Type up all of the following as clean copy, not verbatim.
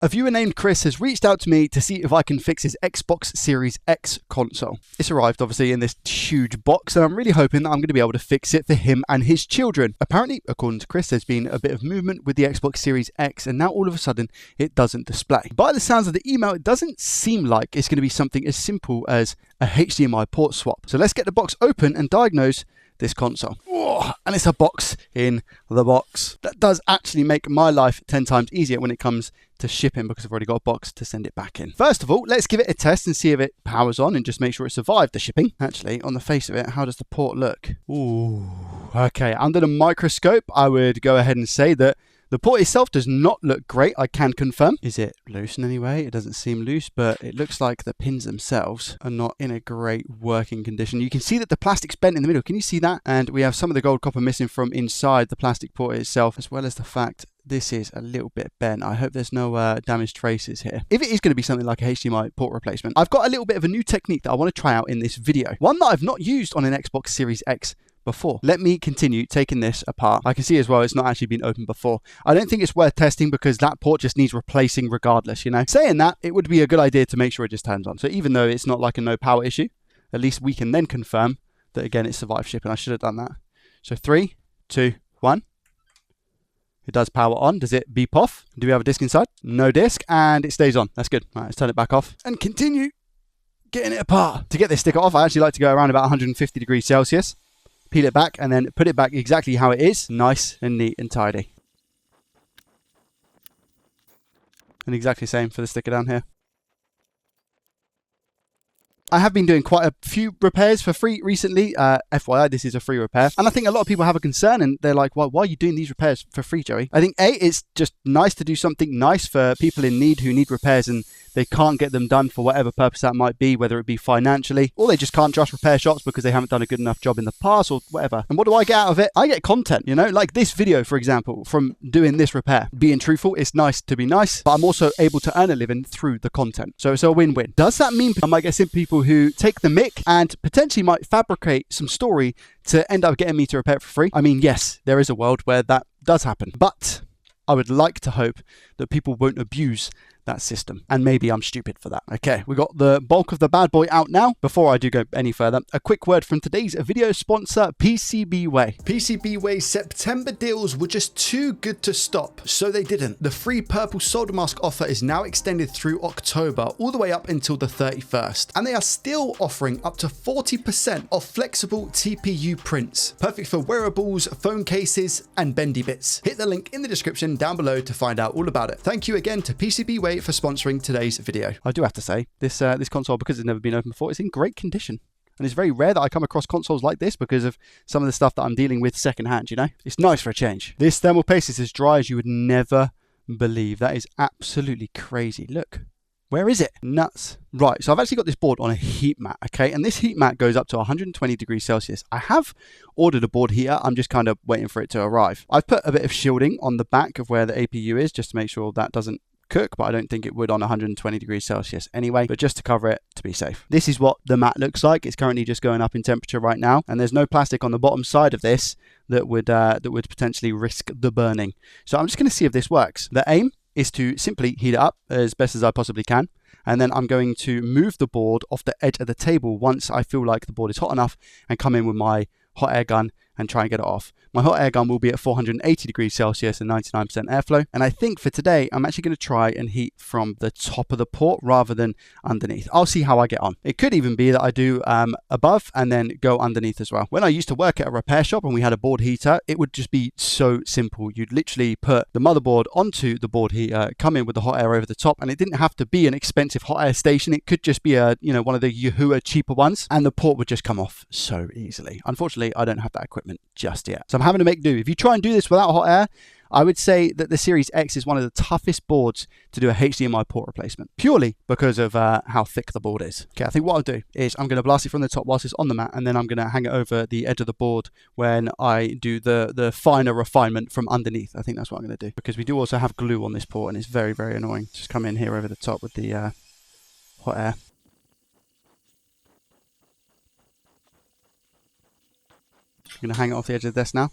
A viewer named Chris has reached out to me to see if I can fix his Xbox Series X console. It's arrived obviously in this huge box, and I'm really hoping that I'm going to be able to fix it for him and his children. Apparently, according to Chris, there's been a bit of movement with the Xbox Series X, and now all of a sudden it doesn't display. By the sounds of the email, it doesn't seem like it's going to be something as simple as a HDMI port swap. So let's get the box open and diagnose this console. Oh, and it's a box in the box. That does actually make my life 10 times easier when it comes to shipping, because I've already got a box to send it back in. First of all, let's give it a test and see if it powers on and just make sure it survived the shipping. Actually, on the face of it, how does the port look? Ooh, okay. Under the microscope, I would go ahead and say that the port itself does not look great, I can confirm. Is it loose in any way? It doesn't seem loose, but it looks like the pins themselves are not in a great working condition. You can see that the plastic's bent in the middle. Can you see that? And we have some of the gold copper missing from inside the plastic port itself, as well as the fact this is a little bit bent. I hope there's no damaged traces here. If it is going to be something like a HDMI port replacement, I've got a little bit of a new technique that I want to try out in this video. One that I've not used on an Xbox Series X before. Let me continue taking this apart. I can see as well it's not actually been opened before. I don't think it's worth testing because that port just needs replacing regardless, you know. Saying that, it would be a good idea to make sure it just turns on. So even though it's not like a no power issue, at least we can then confirm that again it survived shipping. I should have done that. So 3, 2, 1. It does power on. Does it beep off? Do we have a disc inside? No disc, and it stays on. That's good. All right, let's turn it back off and continue getting it apart. To get this sticker off, I actually like to go around about 150 degrees Celsius. Peel it back and then put it back exactly how it is. Nice and neat and tidy. And exactly the same for the sticker down here. I have been doing quite a few repairs for free recently. FYI, this is a free repair. And I think a lot of people have a concern and they're like, why are you doing these repairs for free, Joey? I think A, it's just nice to do something nice for people in need who need repairs and they can't get them done for whatever purpose that might be, whether it be financially, or they just can't trust repair shops because they haven't done a good enough job in the past or whatever. And what do I get out of it? I get content, you know, like this video, for example, from doing this repair. Being truthful, it's nice to be nice, but I'm also able to earn a living through the content. So it's a win-win. Does that mean I might get some people who take the mick and potentially might fabricate some story to end up getting me to repair it for free? I mean, yes, there is a world where that does happen, but I would like to hope that people won't abuse that system. And maybe I'm stupid for that. Okay, we got the bulk of the bad boy out now. Before I do go any further, a quick word from today's video sponsor, PCBWay. PCBWay's September deals were just too good to stop, so they didn't. The free purple solder mask offer is now extended through October, all the way up until the 31st. And they are still offering up to 40% off flexible TPU prints. Perfect for wearables, phone cases, and bendy bits. Hit the link in the description down below to find out all about it. Thank you again to PCBWay for sponsoring today's video. I do have to say, this console, because it's never been opened before, it's in great condition. And it's very rare that I come across consoles like this because of some of the stuff that I'm dealing with secondhand, you know? It's nice for a change. This thermal paste is as dry as you would never believe. That is absolutely crazy. Look. Where is it? Nuts. Right, so I've actually got this board on a heat mat, okay? And this heat mat goes up to 120 degrees Celsius. I have ordered a board heater. I'm just kind of waiting for it to arrive. I've put a bit of shielding on the back of where the APU is just to make sure that doesn't cook, but I don't think it would on 120 degrees Celsius anyway, but just to cover it to be safe. This is what the mat looks like. It's currently just going up in temperature right now, and there's no plastic on the bottom side of this that would potentially risk the burning. So I'm just going to see if this works. The aim is to simply heat it up as best as I possibly can, and then I'm going to move the board off the edge of the table once I feel like the board is hot enough and come in with my hot air gun and try and get it off. My hot air gun will be at 480 degrees Celsius and 99% airflow. And I think for today, I'm actually going to try and heat from the top of the port rather than underneath. I'll see how I get on. It could even be that I do above and then go underneath as well. When I used to work at a repair shop and we had a board heater, it would just be so simple. You'd literally put the motherboard onto the board heater, come in with the hot air over the top, and it didn't have to be an expensive hot air station. It could just be one of the Yahoo cheaper ones, and the port would just come off so easily. Unfortunately, I don't have that equipment just yet. So I'm having to make do. If you try and do this without hot air, I would say that the Series X is one of the toughest boards to do a HDMI port replacement, purely because of how thick the board is. Okay, I think what I'll do is I'm going to blast it from the top whilst it's on the mat, and then I'm going to hang it over the edge of the board when I do the finer refinement from underneath. I think that's what I'm going to do, because we do also have glue on this port, and it's very, very annoying. Just come in here over the top with the hot air. I'm going to hang it off the edge of the desk now.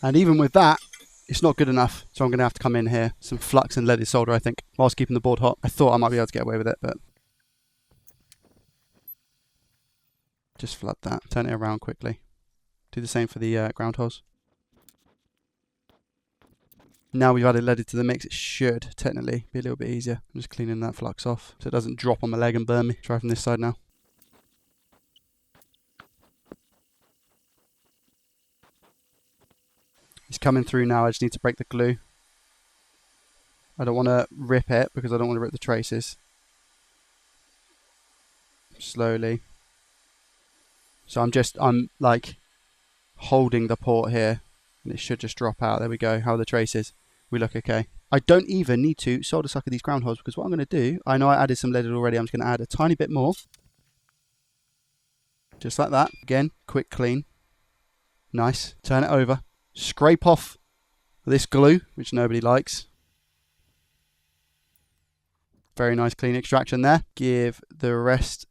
And even with that, it's not good enough. So I'm going to have to come in here. Some flux and leaded solder, I think, whilst keeping the board hot. I thought I might be able to get away with it, but just flood that. Turn it around quickly. Do the same for the ground holes. Now we've added leaded to the mix, it should technically be a little bit easier. I'm just cleaning that flux off so it doesn't drop on my leg and burn me. Try from this side now. It's coming through now. I just need to break the glue. I don't want to rip it because I don't want to rip the traces. Slowly. So I'm like holding the port here and it should just drop out. There we go. How are the traces? We look okay. I don't even need to solder sucker these ground holes because what I'm going to do, I know I added some leaded already. I'm just going to add a tiny bit more. Just like that. Again, quick clean. Nice. Turn it over. Scrape off this glue, which nobody likes. Very nice clean extraction there. Give the rest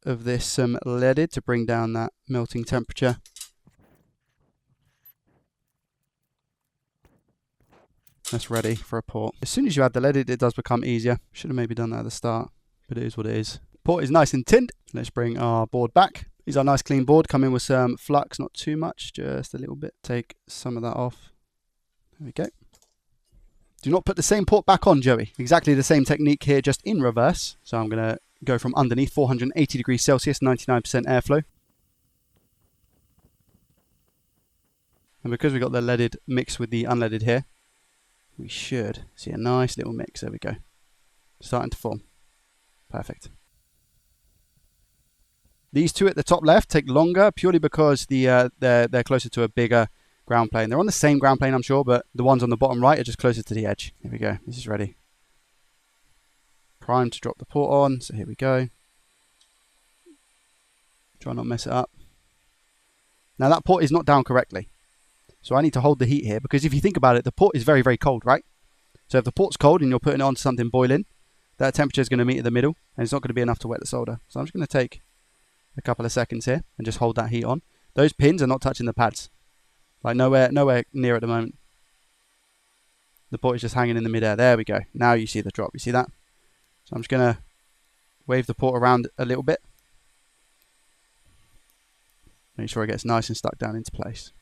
of this some leaded to bring down that melting temperature. That's ready for a port. As soon as you add the leaded, it does become easier. Should have maybe done that at the start, but it is what it is. Port is nice and tinned. Let's bring our board back. These are a nice clean board. Come in with some flux, not too much, just a little bit. Take some of that off. There we go. Do not put the same port back on, Joey. Exactly the same technique here, just in reverse. So I'm going to go from underneath, 480 degrees Celsius, 99% airflow. And because we've got the leaded mixed with the unleaded here, we should see a nice little mix. There we go. Starting to form. Perfect. These two at the top left take longer purely because they're closer to a bigger ground plane. They're on the same ground plane, I'm sure, but the ones on the bottom right are just closer to the edge. Here we go. This is ready. Primed to drop the port on. So here we go. Try not to mess it up. Now that port is not down correctly. So I need to hold the heat here because if you think about it, the port is very, very cold, right? So if the port's cold and you're putting it onto something boiling, that temperature is going to meet in the middle and it's not going to be enough to wet the solder. So I'm just going to take a couple of seconds here and just hold that heat on. Those pins are not touching the pads. Like nowhere near at the moment. The port is just hanging in the midair. There we go. Now you see the drop. You see that? So I'm just going to wave the port around a little bit. Make sure it gets nice and stuck down into place.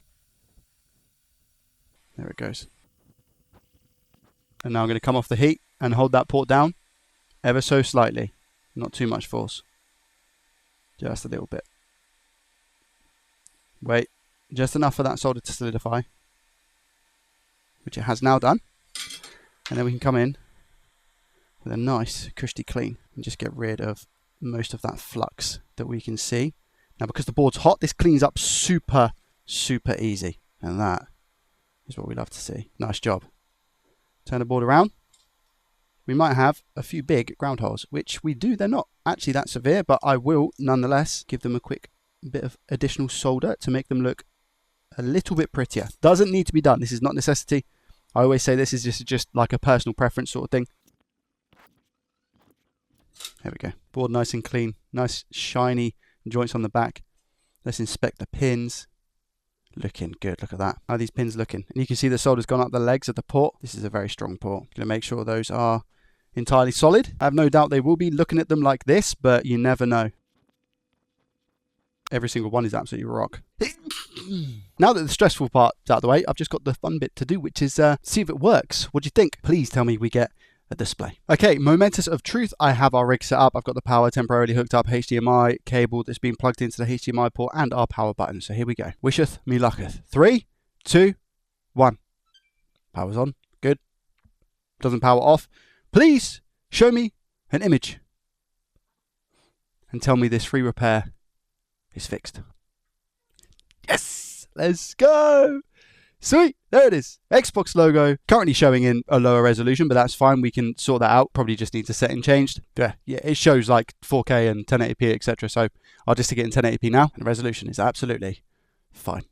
There it goes. And now I'm going to come off the heat and hold that port down ever so slightly. Not too much force. Just a little bit. Wait. Just enough for that solder to solidify. Which it has now done. And then we can come in with a nice cushy clean and just get rid of most of that flux that we can see. Now because the board's hot, this cleans up super, super easy. And that is what we love to see. Nice job. Turn the board around. We might have a few big ground holes, which we do. They're not actually that severe, but I will nonetheless give them a quick bit of additional solder to make them look a little bit prettier. Doesn't need to be done. This is not necessity. I always say this is just like a personal preference sort of thing. There we go. Board nice and clean. Nice shiny joints on the back. Let's inspect the pins. Looking good. Look at that. How are these pins looking? And you can see the solder's gone up the legs of the port. This is a very strong port. Going to make sure those are entirely solid. I have no doubt they will be looking at them like this, but you never know. Every single one is absolutely rock. Now that the stressful part's out of the way, I've just got the fun bit to do, which is see if it works. What do you think? Please tell me we get a display. Okay, momentous of truth. I have our rig set up. I've got the power temporarily hooked up, HDMI cable that's been plugged into the HDMI port and our power button. So here we go. Wisheth me lucketh. 3, 2, 1. Power's on. Good. Doesn't power off. Please show me an image and tell me this free repair is fixed. Yes! Let's go! Sweet! There it is. Xbox logo. Currently showing in a lower resolution, but that's fine. We can sort that out. Probably just need to setting changed. Yeah, it shows like 4K and 1080p, etc. So I'll just stick it in 1080p now. And the resolution is absolutely fine.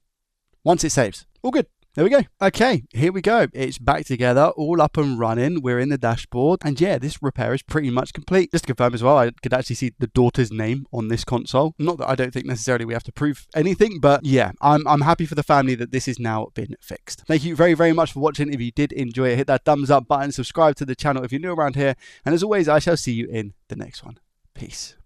Once it saves. All good. There we go. Okay, here we go. It's back together, all up and running. We're in the dashboard. And yeah, this repair is pretty much complete. Just to confirm as well, I could actually see the daughter's name on this console. Not that I don't think necessarily we have to prove anything, but yeah, I'm happy for the family that this has now been fixed. Thank you very, very much for watching. If you did enjoy it, hit that thumbs up button, subscribe to the channel if you're new around here. And as always, I shall see you in the next one. Peace.